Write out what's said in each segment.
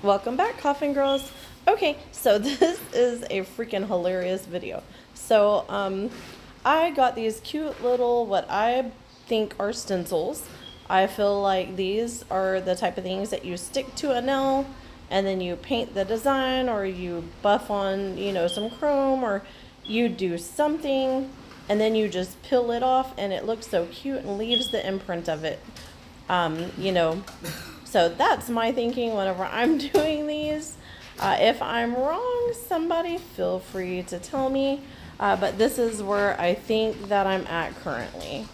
Welcome back, Coffin Girls. Okay, so this is a freaking hilarious video. I got these cute little, what I think are stencils. I feel like these are the type of things that you stick to a nail and then you paint the design, or you buff on, some chrome, or you do something and then you just peel it off and it looks so cute and leaves the imprint of it. Um, you know, so that's my thinking whenever I'm doing these. If I'm wrong, somebody feel free to tell me. But this is where I think that I'm at currently.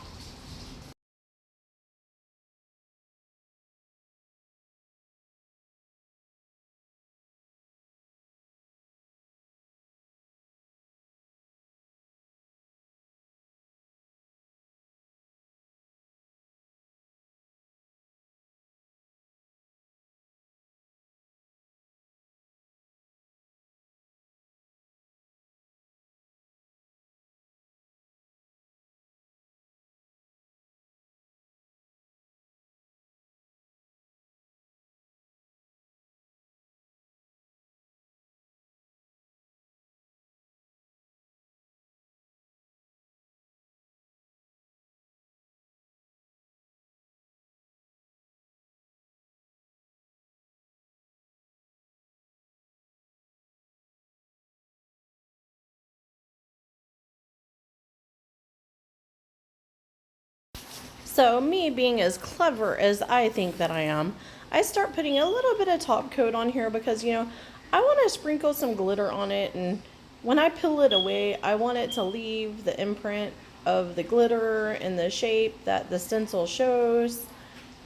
So, me being as clever as I think that I am, I start putting a little bit of top coat on here because, I want to sprinkle some glitter on it. And when I peel it away, I want it to leave the imprint of the glitter and the shape that the stencil shows.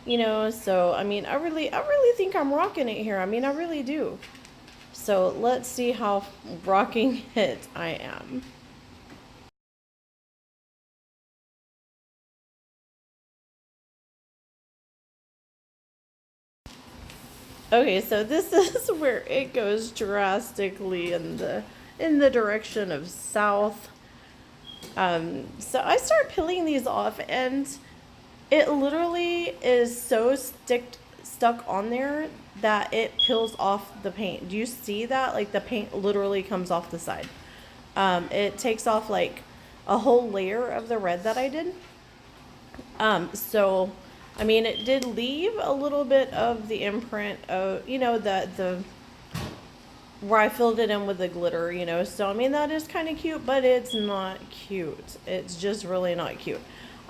So I really think I'm rocking it here. I really do. So let's see how rocking it I am. Okay, so this is where it goes drastically in the direction of south. So I start peeling these off, and it literally is so stuck on there that it peels off the paint. Do you see that? Like, the paint literally comes off the side. It takes off like a whole layer of the red that I did. It did leave a little bit of the imprint of, the where I filled it in with the glitter, So, that is kind of cute, but it's not cute. It's just really not cute.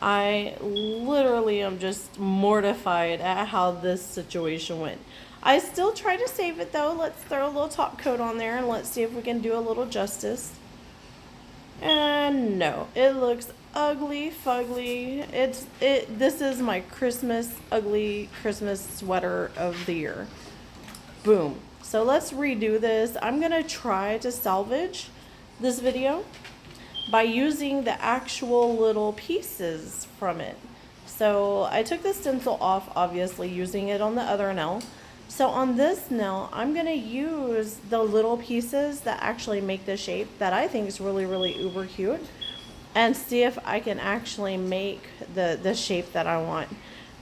I literally am just mortified at how this situation went. I still try to save it though. Let's throw a little top coat on there and let's see if we can do a little justice. And no, it looks ugly fugly. This is my Christmas ugly Christmas sweater of the year. Boom. So let's redo this. I'm gonna try to salvage this video by using the actual little pieces from it. So I took the stencil off, obviously using it on the other nail. So on this nail, I'm gonna use the little pieces that actually make the shape that I think is really, really uber cute, and see if I can actually make the shape that I want.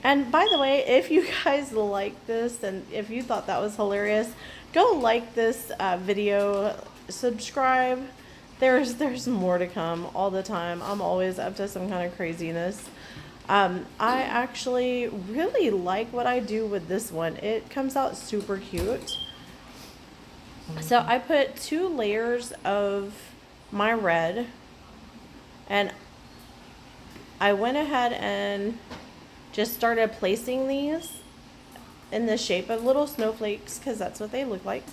And by the way, if you guys like this and if you thought that was hilarious, go like this video, subscribe. There's more to come all the time. I'm always up to some kind of craziness. I actually really like what I do with this one. It comes out super cute. So I put 2 layers of my red, and I went ahead and just started placing these in the shape of little snowflakes because that's what they look like.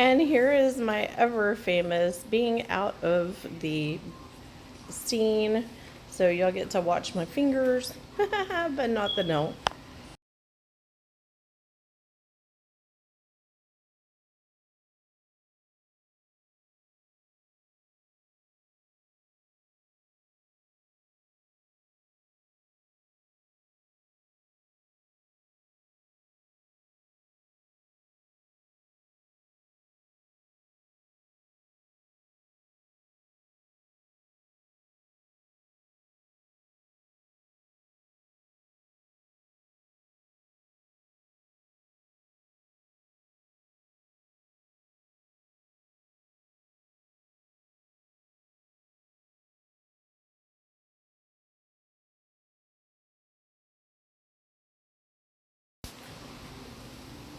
And here is my ever famous being out of the scene. So y'all get to watch my fingers, but not the note.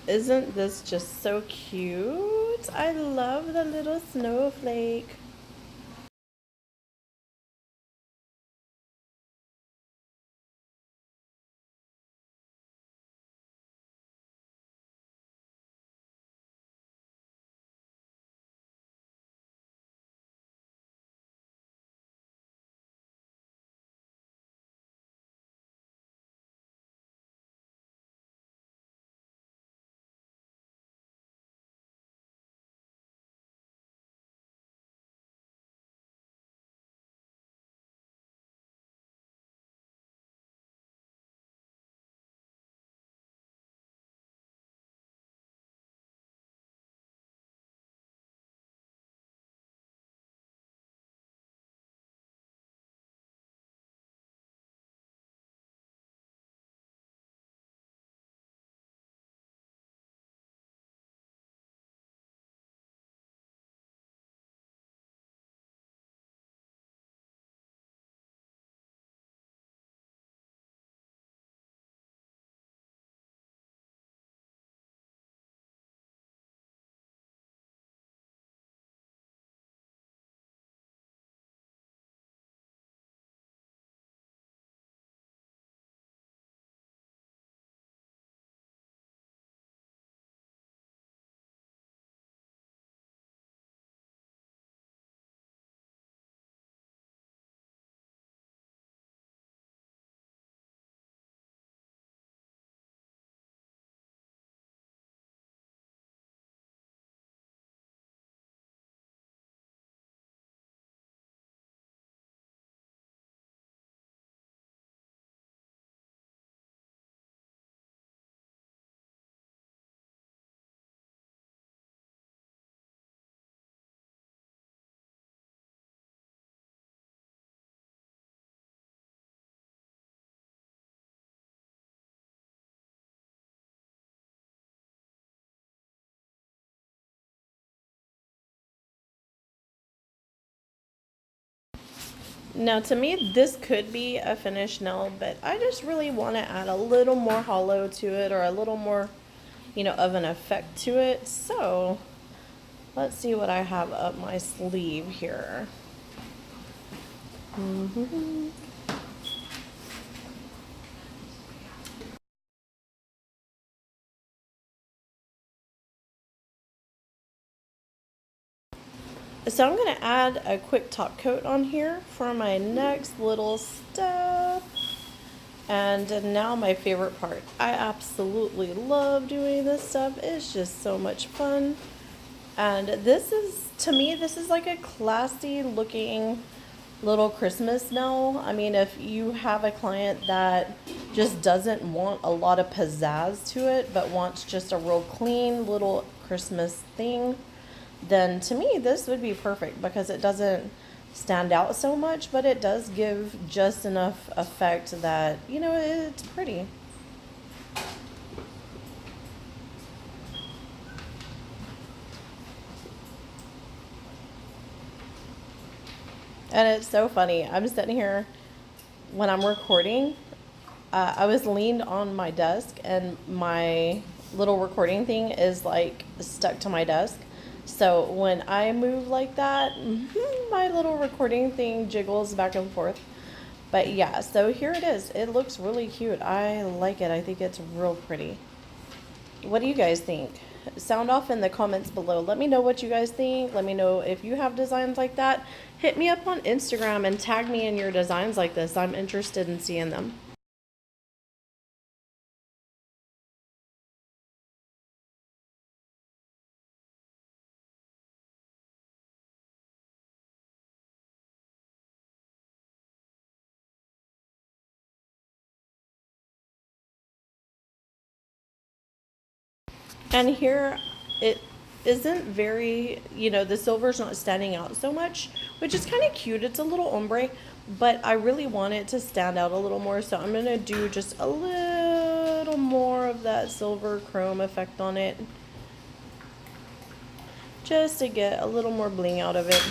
Isn't this just so cute? I love the little snowflake. Now, to me, this could be a finished nail, but I just really want to add a little more hollow to it, or a little more, of an effect to it. So let's see what I have up my sleeve here. So I'm going to add a quick top coat on here for my next little step. And now my favorite part. I absolutely love doing this stuff. It's just so much fun. And this is, to me, this is like a classy looking little Christmas nail. I mean, if you have a client that just doesn't want a lot of pizzazz to it, but wants just a real clean little Christmas thing, then to me this would be perfect, because it doesn't stand out so much, but it does give just enough effect that, it's pretty. And it's so funny. I'm sitting here when I'm recording. I was leaned on my desk, and my little recording thing is like stuck to my desk. So when I move like that, my little recording thing jiggles back and forth. But yeah, so here it is. It looks really cute. I like it. I think it's real pretty. What do you guys think? sound off in the comments below. Let me know what you guys think. Let me know if you have designs like that. Hit me up on Instagram and tag me in your designs like this. I'm interested in seeing them. And here it isn't very, the silver's not standing out so much, which is kind of cute. It's a little ombre, but I really want it to stand out a little more. So I'm going to do just a little more of that silver chrome effect on it, just to get a little more bling out of it.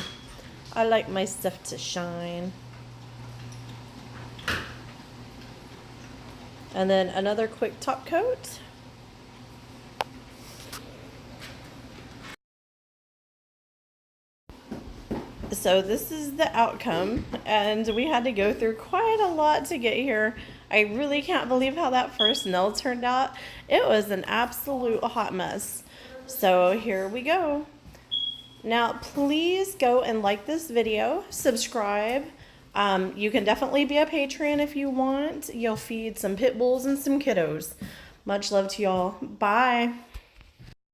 I like my stuff to shine. And then another quick top coat. So this is the outcome, and we had to go through quite a lot to get here. I really can't believe how that first nail turned out. It was an absolute hot mess. So here we go. Now please go and like this video, subscribe. You can definitely be a patron if you want. You'll feed some pit bulls and some kiddos. Much love to y'all. Bye.